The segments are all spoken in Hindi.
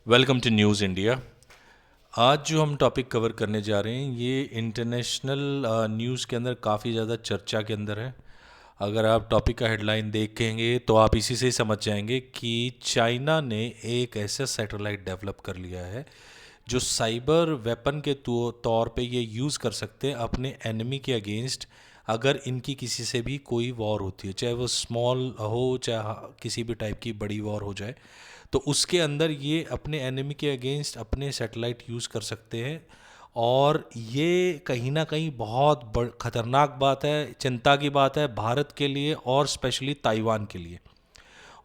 Welcome to news India. आज जो हम टॉपिक कवर करने जा रहे हैं ये इंटरनेशनल न्यूज़ के अंदर काफ़ी ज़्यादा चर्चा के अंदर है। अगर आप टॉपिक का हेडलाइन देखेंगे तो आप इसी से ही समझ जाएंगे कि चाइना ने एक ऐसा सैटेलाइट डेवलप कर लिया है जो साइबर वेपन के तौर पे ये यूज़ कर सकते हैं अपने एनिमी के अगेंस्ट। अगर इनकी किसी से भी कोई वॉर होती है, चाहे वो स्मॉल हो चाहे किसी भी टाइप की बड़ी वॉर हो जाए, तो उसके अंदर ये अपने एनिमी के अगेंस्ट अपने सैटेलाइट यूज़ कर सकते हैं। और ये कहीं ना कहीं बहुत खतरनाक बात है, चिंता की बात है भारत के लिए और स्पेशली ताइवान के लिए।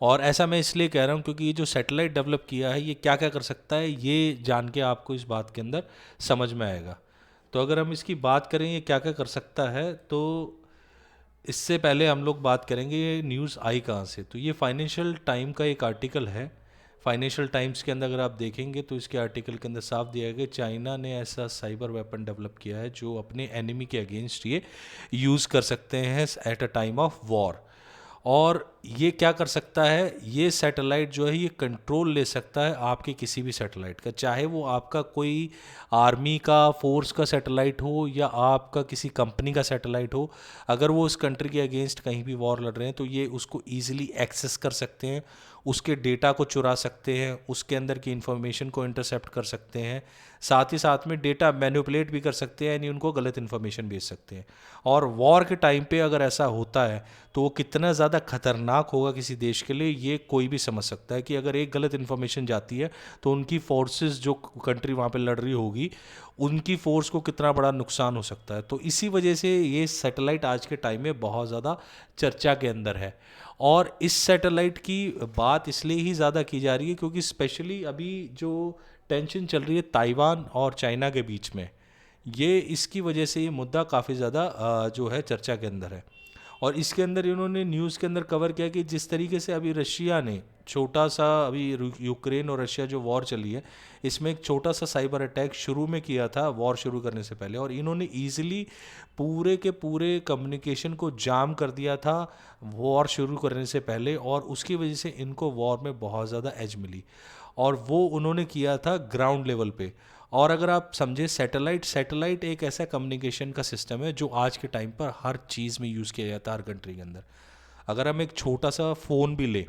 और ऐसा मैं इसलिए कह रहा हूँ क्योंकि ये जो सैटेलाइट डेवलप किया है ये क्या क्या कर सकता है ये जान के आपको इस बात के अंदर समझ में आएगा। तो अगर हम इसकी बात करें ये क्या क्या कर सकता है, तो इससे पहले हम लोग बात करेंगे ये न्यूज़ आई कहाँ से। तो ये फाइनेंशियल टाइम का एक आर्टिकल है। फाइनेंशियल टाइम्स के अंदर अगर आप देखेंगे तो इसके आर्टिकल के अंदर साफ दिया गया चाइना ने ऐसा साइबर वेपन डेवलप किया है जो अपने एनिमी के अगेंस्ट ये यूज़ कर सकते हैं at a time of war. और ये क्या कर सकता है, ये सैटेलाइट जो है ये कंट्रोल ले सकता है आपके किसी भी सैटेलाइट का, चाहे वो आपका कोई आर्मी का फोर्स का सैटेलाइट हो या आपका किसी कंपनी का सैटेलाइट हो। अगर वो उस कंट्री के अगेंस्ट कहीं भी वॉर लड़ रहे हैं तो ये उसको ईजिली एक्सेस कर सकते हैं, उसके डेटा को चुरा सकते हैं, उसके अंदर की इंफॉर्मेशन को इंटरसेप्ट कर सकते हैं, साथ ही साथ में डेटा मैनिपुलेट भी कर सकते हैं, यानी उनको गलत इन्फॉर्मेशन भेज सकते हैं। और वॉर के टाइम पे अगर ऐसा होता है तो वो कितना ज़्यादा खतरनाक होगा किसी देश के लिए ये कोई भी समझ सकता है कि अगर एक गलत इन्फॉर्मेशन जाती है तो उनकी फोर्सेस जो कंट्री वहाँ पे लड़ रही होगी उनकी फोर्स को कितना बड़ा नुकसान हो सकता है। तो इसी वजह से ये सैटेलाइट आज के टाइम में बहुत ज़्यादा चर्चा के अंदर है। और इस सैटेलाइट की बात इसलिए ही ज़्यादा की जा रही है क्योंकि स्पेशली अभी जो टेंशन चल रही है ताइवान और चाइना के बीच में, ये इसकी वजह से ये मुद्दा काफ़ी ज़्यादा जो है चर्चा के अंदर है। और इसके अंदर इन्होंने न्यूज़ के अंदर कवर किया कि जिस तरीके से अभी रशिया ने छोटा सा अभी यूक्रेन और रशिया जो वॉर चली है इसमें एक छोटा सा साइबर अटैक शुरू में किया था वॉर शुरू करने से पहले, और इन्होंने ईजिली पूरे के पूरे कम्युनिकेशन को जाम कर दिया था वॉर शुरू करने से पहले, और उसकी वजह से इनको वॉर में बहुत ज़्यादा एज मिली। और वो उन्होंने किया था ग्राउंड लेवल पे। और अगर आप समझे सैटेलाइट सैटेलाइट एक ऐसा कम्युनिकेशन का सिस्टम है जो आज के टाइम पर हर चीज़ में यूज़ किया जाता है हर कंट्री के अंदर। अगर हम एक छोटा सा फ़ोन भी लें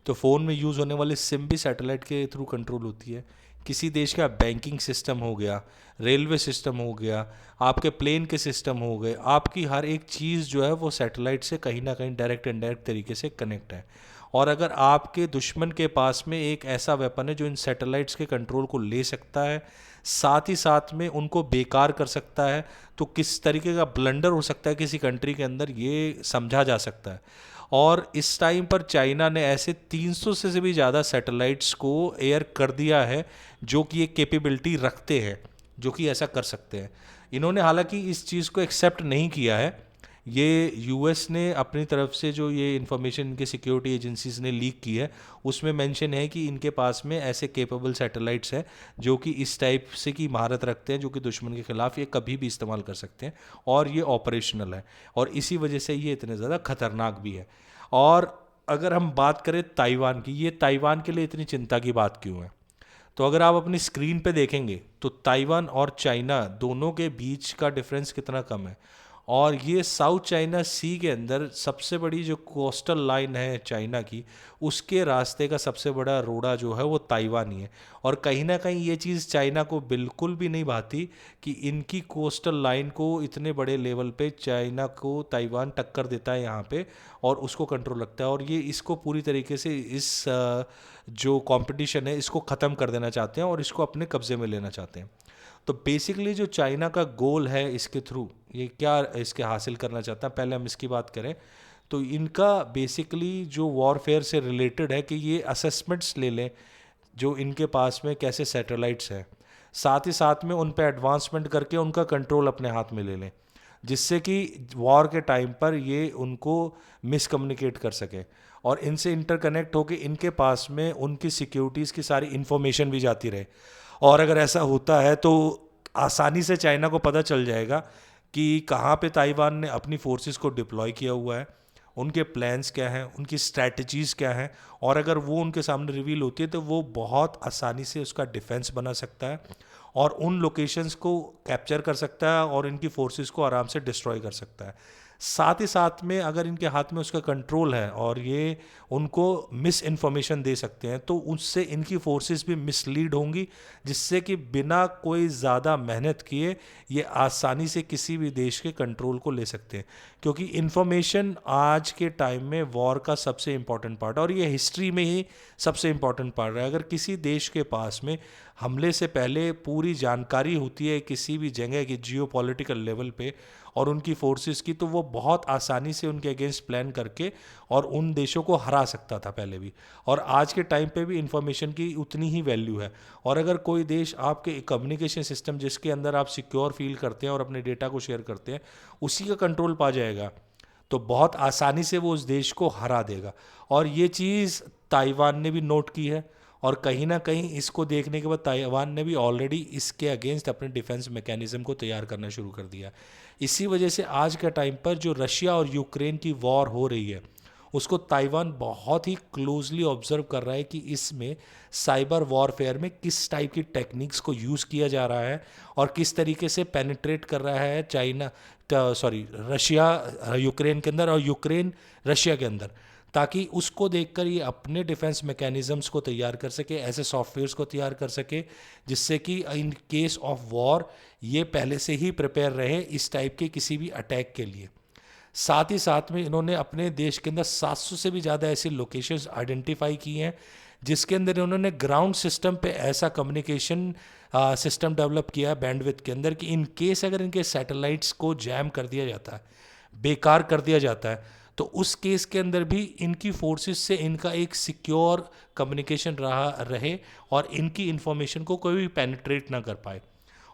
तो फ़ोन में यूज़ होने वाली सिम भी सैटेलाइट के थ्रू कंट्रोल होती है। किसी देश का बैंकिंग सिस्टम हो गया, रेलवे सिस्टम हो गया, आपके प्लेन के सिस्टम हो गए, आपकी हर एक चीज़ जो है वो सैटेलाइट से कहीं ना कहीं डायरेक्ट इनडायरेक्ट तरीके से कनेक्ट है। और अगर आपके दुश्मन के पास में एक ऐसा वेपन है जो इन सैटेलाइट्स के कंट्रोल को ले सकता है, साथ ही साथ में उनको बेकार कर सकता है, तो किस तरीके का ब्लंडर हो सकता है किसी कंट्री के अंदर ये समझा जा सकता है। और इस टाइम पर चाइना ने ऐसे 300 से भी ज़्यादा सैटेलाइट्स को एयर कर दिया है जो कि ये कैपेबिलिटी रखते हैं, जो कि ऐसा कर सकते हैं। इन्होंने हालांकि इस चीज़ को एक्सेप्ट नहीं किया है। ये यूएस ने अपनी तरफ से जो ये इन्फॉर्मेशन इनके सिक्योरिटी एजेंसीज ने लीक की है उसमें मेंशन है कि इनके पास में ऐसे केपेबल सैटेलाइट्स हैं जो कि इस टाइप से की महारत रखते हैं जो कि दुश्मन के खिलाफ ये कभी भी इस्तेमाल कर सकते हैं, और ये ऑपरेशनल है, और इसी वजह से ये इतने ज़्यादा खतरनाक भी है। और अगर हम बात करें ताइवान की, ये ताइवान के लिए इतनी चिंता की बात क्यों है, तो अगर आप अपनी स्क्रीन पे देखेंगे तो ताइवान और चाइना दोनों के बीच का डिफरेंस कितना कम है। और ये साउथ चाइना सी के अंदर सबसे बड़ी जो कोस्टल लाइन है चाइना की, उसके रास्ते का सबसे बड़ा रोड़ा जो है वो ताइवान ही है। और कहीं ना कहीं ये चीज़ चाइना को बिल्कुल भी नहीं भाती कि इनकी कोस्टल लाइन को इतने बड़े लेवल पे चाइना को ताइवान टक्कर देता है यहाँ पे और उसको कंट्रोल रखता है। और ये इसको पूरी तरीके से इस जो कंपटीशन है इसको ख़त्म कर देना चाहते हैं और इसको अपने कब्जे में लेना चाहते हैं। तो बेसिकली जो चाइना का गोल है इसके थ्रू ये क्या इसके हासिल करना चाहता है, पहले हम इसकी बात करें तो इनका बेसिकली जो वॉरफेयर से रिलेटेड है कि ये असेसमेंट्स ले लें जो इनके पास में कैसे सैटेलाइट्स हैं, साथ ही साथ में उन पे एडवांसमेंट करके उनका कंट्रोल अपने हाथ में ले लें, जिससे कि वॉर के टाइम पर ये उनको मिसकम्युनिकेट कर सके और इनसे इंटरकनेक्ट होकर इनके पास में उनकी सिक्योरिटीज़ की सारी इन्फॉर्मेशन भी जाती रहे। और अगर ऐसा होता है तो आसानी से चाइना को पता चल जाएगा कि कहाँ पे ताइवान ने अपनी फोर्सेस को डिप्लॉय किया हुआ है, उनके प्लान्स क्या हैं, उनकी स्ट्रैटेजीज़ क्या हैं, और अगर वो उनके सामने रिवील होती है तो वो बहुत आसानी से उसका डिफेंस बना सकता है और उन लोकेशंस को कैप्चर कर सकता है और इनकी फोर्सेस को आराम से डिस्ट्रॉय कर सकता है। साथ ही साथ में अगर इनके हाथ में उसका कंट्रोल है और ये उनको मिस इन्फॉर्मेशन दे सकते हैं तो उससे इनकी फोर्सेस भी मिसलीड होंगी, जिससे कि बिना कोई ज़्यादा मेहनत किए ये आसानी से किसी भी देश के कंट्रोल को ले सकते हैं। क्योंकि इन्फॉर्मेशन आज के टाइम में वॉर का सबसे इम्पॉर्टेंट पार्ट है और ये हिस्ट्री में ही सबसे इम्पॉर्टेंट पार्ट है। अगर किसी देश के पास में हमले से पहले पूरी जानकारी होती है किसी भी जगह की जियोपॉलिटिकल लेवल पे और उनकी फोर्सेस की, तो वो बहुत आसानी से उनके अगेंस्ट प्लान करके और उन देशों को हरा सकता था पहले भी। और आज के टाइम पे भी इंफॉर्मेशन की उतनी ही वैल्यू है। और अगर कोई देश आपके कम्युनिकेशन सिस्टम जिसके अंदर आप सिक्योर फील करते हैं और अपने डेटा को शेयर करते हैं उसी का कंट्रोल पा जाएगा तो बहुत आसानी से वो उस देश को हरा देगा। और ये चीज़ ताइवान ने भी नोट की है और कहीं ना कहीं इसको देखने के बाद ताइवान ने भी ऑलरेडी इसके अगेंस्ट अपने डिफेंस मैकेनिज्म को तैयार करना शुरू कर दिया। इसी वजह से आज के टाइम पर जो रशिया और यूक्रेन की वॉर हो रही है उसको ताइवान बहुत ही क्लोजली ऑब्जर्व कर रहा है कि इसमें साइबर वॉरफेयर में किस टाइप की टेक्निक्स को यूज़ किया जा रहा है और किस तरीके से पेनिट्रेट कर रहा है रशिया यूक्रेन के अंदर और यूक्रेन रशिया के अंदर, ताकि उसको देखकर ये अपने डिफेंस मैकेनिज्म्स को तैयार कर सके, ऐसे सॉफ्टवेयर्स को तैयार कर सके जिससे कि इन केस ऑफ वॉर ये पहले से ही प्रिपेयर रहे इस टाइप के किसी भी अटैक के लिए। साथ ही साथ में इन्होंने अपने देश के अंदर 700 से भी ज़्यादा ऐसी लोकेशंस आइडेंटिफाई की हैं जिसके अंदर इन्होंने ग्राउंड सिस्टम पे ऐसा कम्युनिकेशन सिस्टम डेवलप किया है बैंडविड्थ के अंदर कि इन केस अगर इनके सैटेलाइट्स को जैम कर दिया जाता है, बेकार कर दिया जाता है, तो उस केस के अंदर भी इनकी फोर्सेस से इनका एक सिक्योर कम्युनिकेशन रहे और इनकी इंफॉर्मेशन को कोई भी पेनिट्रेट ना कर पाए।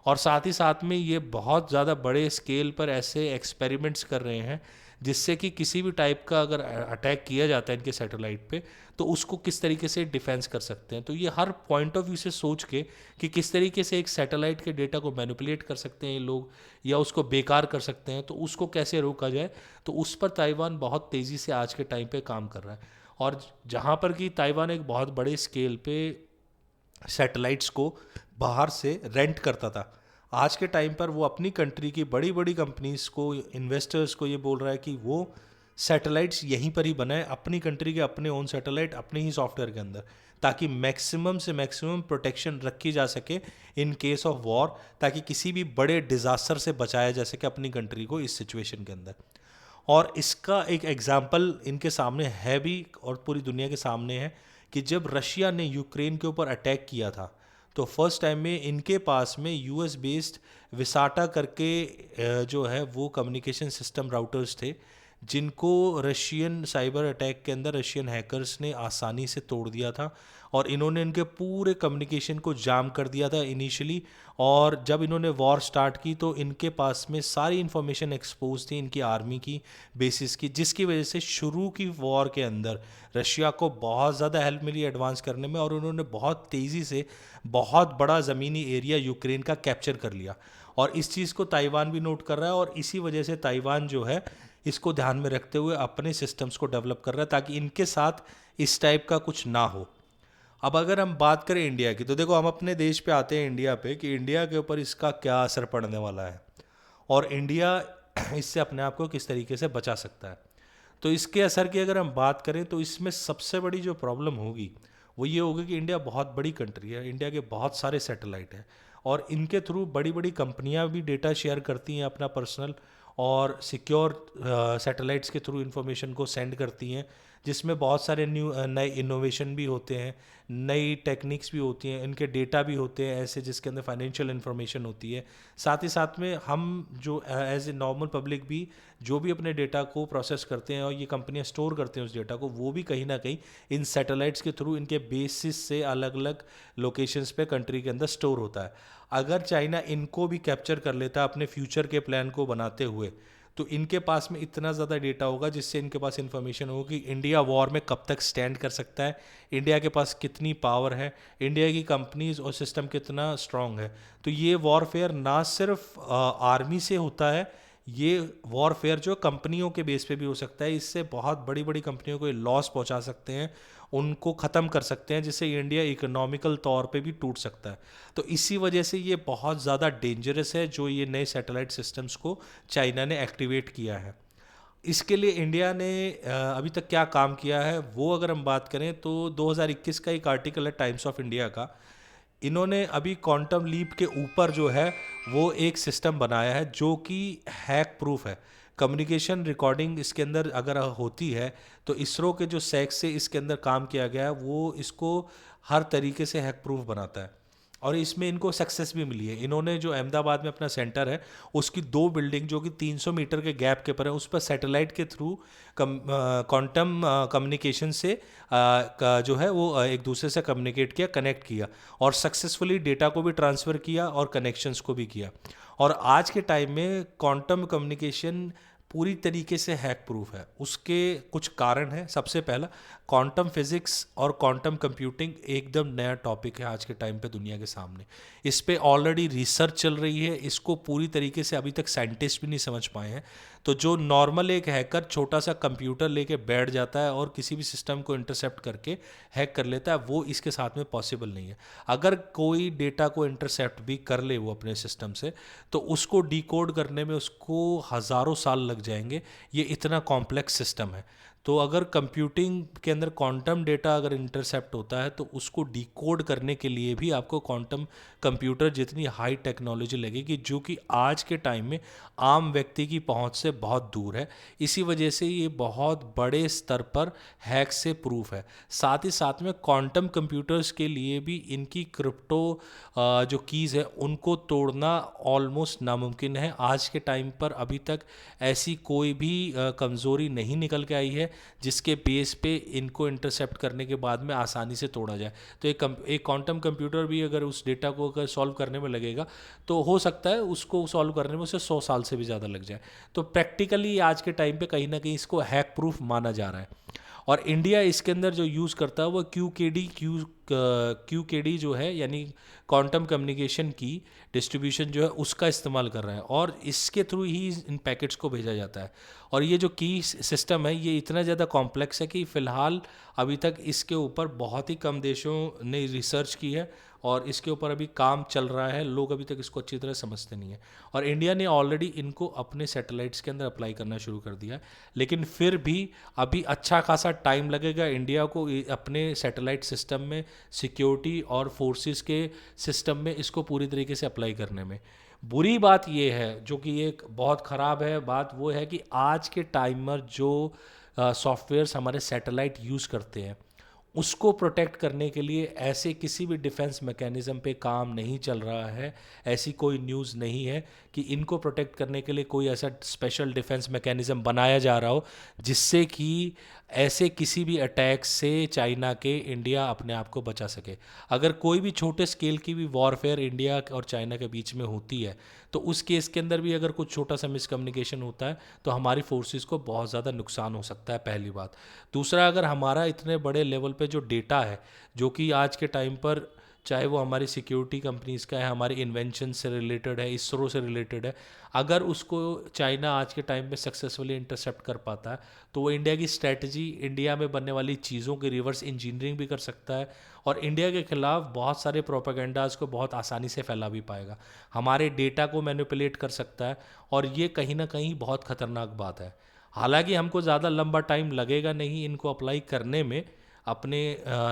और साथ ही साथ में ये बहुत ज़्यादा बड़े स्केल पर ऐसे एक्सपेरिमेंट्स कर रहे हैं जिससे कि किसी भी टाइप का अगर अटैक किया जाता है इनके सैटेलाइट पे तो उसको किस तरीके से डिफेंस कर सकते हैं। तो ये हर पॉइंट ऑफ व्यू से सोच के कि किस तरीके से एक सैटेलाइट के डेटा को मैनिपुलेट कर सकते हैं ये लोग या उसको बेकार कर सकते हैं, तो उसको कैसे रोका जाए, तो उस पर ताइवान बहुत तेज़ी से आज के टाइम पे काम कर रहा है। और जहाँ पर कि ताइवान एक बहुत बड़े स्केल पे सैटेलाइट्स को बाहर से रेंट करता था, आज के टाइम पर वो अपनी कंट्री की बड़ी बड़ी कंपनीज को, इन्वेस्टर्स को ये बोल रहा है कि वो सैटेलाइट्स यहीं पर ही बनाए, अपनी कंट्री के अपने ओन सैटेलाइट अपने ही सॉफ्टवेयर के अंदर, ताकि मैक्सिमम से मैक्सिमम प्रोटेक्शन रखी जा सके इन केस ऑफ वॉर, ताकि किसी भी बड़े डिज़ास्टर से बचाया जा सके अपनी कंट्री को इस सिचुएशन के अंदर। और इसका एक एग्जाम्पल इनके सामने है भी और पूरी दुनिया के सामने है कि जब रशिया ने यूक्रेन के ऊपर अटैक किया था तो फर्स्ट टाइम में इनके पास में यूएस बेस्ड विसाटा करके जो है वो कम्युनिकेशन सिस्टम राउटर्स थे जिनको रशियन साइबर अटैक के अंदर रशियन हैकर्स ने आसानी से तोड़ दिया था और इन्होंने इनके पूरे कम्युनिकेशन को जाम कर दिया था इनिशियली। और जब इन्होंने वॉर स्टार्ट की तो इनके पास में सारी इन्फॉर्मेशन एक्सपोज थी इनकी आर्मी की बेसिस की, जिसकी वजह से शुरू की वॉर के अंदर रशिया को बहुत ज़्यादा हेल्प मिली एडवांस करने में और उन्होंने बहुत तेज़ी से बहुत बड़ा ज़मीनी एरिया यूक्रेन का कैप्चर कर लिया। और इस चीज़ को ताइवान भी नोट कर रहा है और इसी वजह से ताइवान जो है इसको ध्यान में रखते हुए अपने सिस्टम्स को डेवलप कर रहा है ताकि इनके साथ इस टाइप का कुछ ना हो। अब अगर हम बात करें इंडिया की, तो देखो हम अपने देश पे आते हैं इंडिया पे कि इंडिया के ऊपर इसका क्या असर पड़ने वाला है और इंडिया इससे अपने आप को किस तरीके से बचा सकता है। तो इसके असर की अगर हम बात करें तो इसमें सबसे बड़ी जो प्रॉब्लम होगी वो ये होगी कि इंडिया बहुत बड़ी कंट्री है, इंडिया के बहुत सारे सैटेलाइट हैं और इनके थ्रू बड़ी बड़ी कंपनियां भी डेटा शेयर करती हैं अपना पर्सनल और सिक्योर सैटेलाइट्स के थ्रू इन्फॉर्मेशन को सेंड करती हैं, जिसमें बहुत सारे नए इनोवेशन भी होते हैं, नई टेक्निक्स भी होती हैं, इनके डेटा भी होते हैं ऐसे जिसके अंदर फाइनेंशियल इन्फॉर्मेशन होती है। साथ ही साथ में हम जो एज ए नॉर्मल पब्लिक भी जो भी अपने डेटा को प्रोसेस करते हैं और ये कंपनियां स्टोर करते हैं उस डेटा को, वो भी कहीं ना कहीं इन सैटेलाइट्स के थ्रू इनके बेसिस से अलग अलग लोकेशंस पे कंट्री के अंदर स्टोर होता है। अगर चाइना इनको भी कैप्चर कर लेता है अपने फ्यूचर के प्लान को बनाते हुए तो इनके पास में इतना ज़्यादा डेटा होगा जिससे इनके पास इन्फॉर्मेशन होगी कि इंडिया वॉर में कब तक स्टैंड कर सकता है, इंडिया के पास कितनी पावर है, इंडिया की कंपनीज और सिस्टम कितना स्ट्रांग है। तो ये वॉरफेयर ना सिर्फ आर्मी से होता है, ये वॉरफेयर जो कंपनियों के बेस पे भी हो सकता है, इससे बहुत बड़ी बड़ी कंपनियों को लॉस पहुंचा सकते हैं, उनको ख़त्म कर सकते हैं, जिससे इंडिया इकोनॉमिकल तौर पे भी टूट सकता है। तो इसी वजह से ये बहुत ज़्यादा डेंजरस है जो ये नए सैटेलाइट सिस्टम्स को चाइना ने एक्टिवेट किया है। इसके लिए इंडिया ने अभी तक क्या काम किया है वो अगर हम बात करें तो 2021 का एक आर्टिकल है टाइम्स ऑफ इंडिया का। इन्होंने अभी क्वांटम लीप के ऊपर जो है वो एक सिस्टम बनाया है जो कि हैक प्रूफ है। कम्युनिकेशन रिकॉर्डिंग इसके अंदर अगर होती है तो इसरो के जो सैक से इसके अंदर काम किया गया है वो इसको हर तरीके से हैक प्रूफ बनाता है, और इसमें इनको सक्सेस भी मिली है। इन्होंने जो अहमदाबाद में अपना सेंटर है उसकी 2 बिल्डिंग जो कि 300 मीटर के गैप के पर है, उस पर सैटेलाइट के थ्रू क्वांटम कम्युनिकेशन से जो है वो एक दूसरे से कम्युनिकेट किया, कनेक्ट किया, और सक्सेसफुली डेटा को भी ट्रांसफ़र किया और कनेक्शंस को भी किया। और आज के टाइम में क्वांटम कम्युनिकेशन पूरी तरीके से हैक प्रूफ है। उसके कुछ कारण हैं। सबसे पहला, क्वांटम फिजिक्स और क्वांटम कंप्यूटिंग एकदम नया टॉपिक है आज के टाइम पे दुनिया के सामने। इस पे ऑलरेडी रिसर्च चल रही है, इसको पूरी तरीके से अभी तक साइंटिस्ट भी नहीं समझ पाए हैं। तो जो नॉर्मल एक हैकर छोटा सा कंप्यूटर लेके बैठ जाता है और किसी भी सिस्टम को इंटरसेप्ट करके हैक कर लेता है, वो इसके साथ में पॉसिबल नहीं है। अगर कोई डेटा को इंटरसेप्ट भी कर ले वो अपने सिस्टम से, तो उसको डिकोड करने में उसको हज़ारों साल लग जाएंगे। ये इतना कॉम्प्लेक्स सिस्टम है। तो अगर कंप्यूटिंग के अंदर क्वांटम डेटा अगर इंटरसेप्ट होता है तो उसको डिकोड करने के लिए भी आपको क्वांटम कंप्यूटर जितनी हाई टेक्नोलॉजी लगेगी, जो कि आज के टाइम में आम व्यक्ति की पहुंच से बहुत दूर है। इसी वजह से ये बहुत बड़े स्तर पर हैक से प्रूफ है। साथ ही साथ में क्वांटम कंप्यूटर्स के लिए भी इनकी क्रिप्टो जो कीज़ है उनको तोड़ना ऑलमोस्ट नामुमकिन है। आज के टाइम पर अभी तक ऐसी कोई भी कमज़ोरी नहीं निकल के आई है जिसके बेस पे इनको इंटरसेप्ट करने के बाद में आसानी से तोड़ा जाए। तो एक क्वांटम कंप्यूटर भी अगर उस डेटा को अगर सॉल्व करने में लगेगा तो हो सकता है उसको सॉल्व करने में उसे 100 साल से भी ज़्यादा लग जाए। तो प्रैक्टिकली आज के टाइम पे कहीं ना कहीं इसको हैक प्रूफ माना जा रहा है। और इंडिया इसके अंदर जो यूज़ करता है वो क्यू के डी जो है, यानी क्वांटम कम्युनिकेशन की डिस्ट्रीब्यूशन जो है उसका इस्तेमाल कर रहा है, और इसके थ्रू ही इन पैकेट्स को भेजा जाता है। और ये जो की सिस्टम है ये इतना ज़्यादा कॉम्प्लेक्स है कि फ़िलहाल अभी तक इसके ऊपर बहुत ही कम देशों ने रिसर्च की है और इसके ऊपर अभी काम चल रहा है। लोग अभी तक इसको अच्छी तरह समझते नहीं है, और इंडिया ने ऑलरेडी इनको अपने सैटेलाइट्स के अंदर अप्लाई करना शुरू कर दिया है। लेकिन फिर भी अभी अच्छा खासा टाइम लगेगा इंडिया को अपने सैटेलाइट सिस्टम में, सिक्योरिटी और फोर्सेस के सिस्टम में इसको पूरी तरीके से अप्लाई करने में। बुरी बात ये है, जो कि एक बहुत ख़राब है बात, वो है कि आज के टाइमर जो सॉफ्टवेयर्स हमारे सैटेलाइट यूज़ करते हैं उसको प्रोटेक्ट करने के लिए ऐसे किसी भी डिफेंस मैकेनिज़्म पे काम नहीं चल रहा है। ऐसी कोई न्यूज़ नहीं है कि इनको प्रोटेक्ट करने के लिए कोई ऐसा स्पेशल डिफेंस मैकेनिज़्म बनाया जा रहा हो जिससे कि ऐसे किसी भी अटैक से चाइना के इंडिया अपने आप को बचा सके। अगर कोई भी छोटे स्केल की भी वॉरफेयर इंडिया और चाइना के बीच में होती है तो उस केस के अंदर भी अगर कुछ छोटा सा मिसकम्युनिकेशन होता है तो हमारी फोर्सेस को बहुत ज़्यादा नुकसान हो सकता है, पहली बात। दूसरा, अगर हमारा इतने बड़े लेवल पे जो डेटा है जो कि आज के टाइम पर चाहे वो हमारी सिक्योरिटी कंपनीज़ का है, हमारे इन्वेंशन से रिलेटेड है, इसरो से रिलेटेड है, अगर उसको चाइना आज के टाइम में सक्सेसफुली इंटरसेप्ट कर पाता है तो वो इंडिया की स्ट्रैटेजी, इंडिया में बनने वाली चीज़ों की रिवर्स इंजीनियरिंग भी कर सकता है और इंडिया के खिलाफ बहुत सारे प्रोपेगेंडाज को बहुत आसानी से फैला भी पाएगा, हमारे डेटा को मैनिपुलेट कर सकता है। और ये कहीं ना कहीं बहुत ख़तरनाक बात है। हालांकि हमको ज़्यादा लंबा टाइम लगेगा नहीं इनको अप्लाई करने में अपने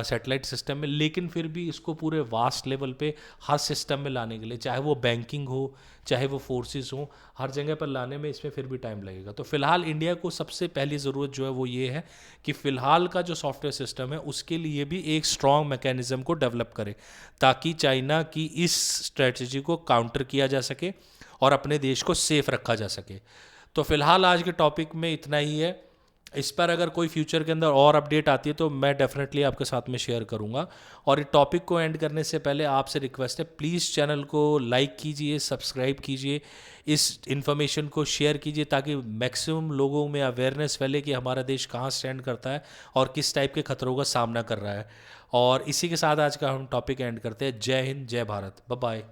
सैटेलाइट सिस्टम में, लेकिन फिर भी इसको पूरे वास्ट लेवल पे हर सिस्टम में लाने के लिए, चाहे वो बैंकिंग हो चाहे वो फोर्सेस हो, हर जगह पर लाने में इसमें फिर भी टाइम लगेगा। तो फिलहाल इंडिया को सबसे पहली ज़रूरत जो है वो ये है कि फ़िलहाल का जो सॉफ्टवेयर सिस्टम है उसके लिए भी एक स्ट्रॉन्ग मैकेनिज़्म को डेवलप करे ताकि चाइना की इस स्ट्रेटजी को काउंटर किया जा सके और अपने देश को सेफ रखा जा सके। तो फिलहाल आज के टॉपिक में इतना ही है। इस पर अगर कोई फ्यूचर के अंदर और अपडेट आती है तो मैं डेफिनेटली आपके साथ में शेयर करूंगा। और इस टॉपिक को एंड करने से पहले आपसे रिक्वेस्ट है, प्लीज़ चैनल को लाइक कीजिए, सब्सक्राइब कीजिए, इस इन्फॉर्मेशन को शेयर कीजिए ताकि मैक्सिमम लोगों में अवेयरनेस फैले कि हमारा देश कहाँ स्टैंड करता है और किस टाइप के खतरों का सामना कर रहा है। और इसी के साथ आज का हम टॉपिक एंड करते हैं। जय हिंद, जय भारत, बाय बाय।